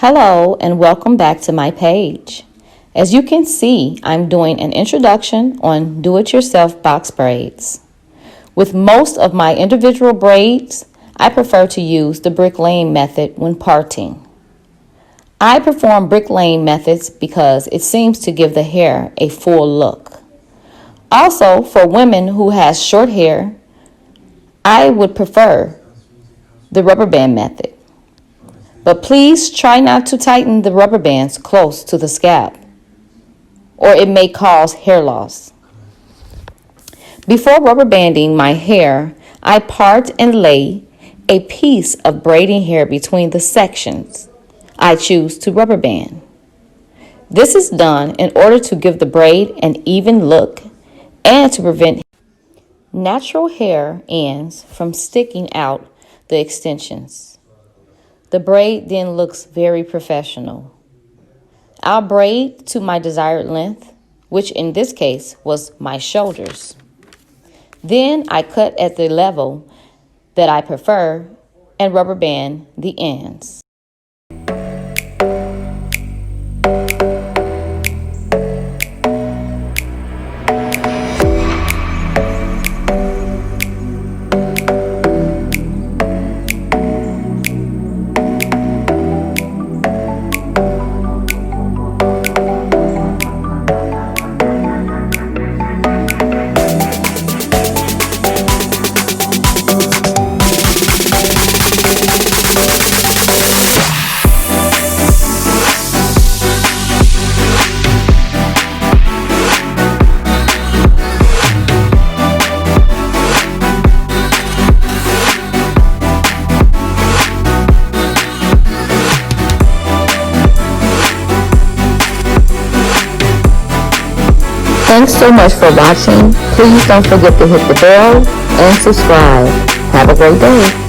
Hello and welcome back to my page. As you can see, I'm doing an introduction on do-it-yourself box braids. With most of my individual braids, I prefer to use the bricklaying method when parting. I perform bricklaying methods because it seems to give the hair a full look. Also, for women who has short hair, I would prefer the rubber band method. But please try not to tighten the rubber bands close to the scalp, or it may cause hair loss. Before rubber banding my hair, I part and lay a piece of braiding hair between the sections I choose to rubber band. This is done in order to give the braid an even look and to prevent natural hair ends from sticking out the extensions. The braid then looks very professional. I'll braid to my desired length, which in this case was my shoulders. Then I cut at the level that I prefer and rubber band the ends. Thanks so much for watching. Please don't forget to hit the bell and subscribe. Have a great day.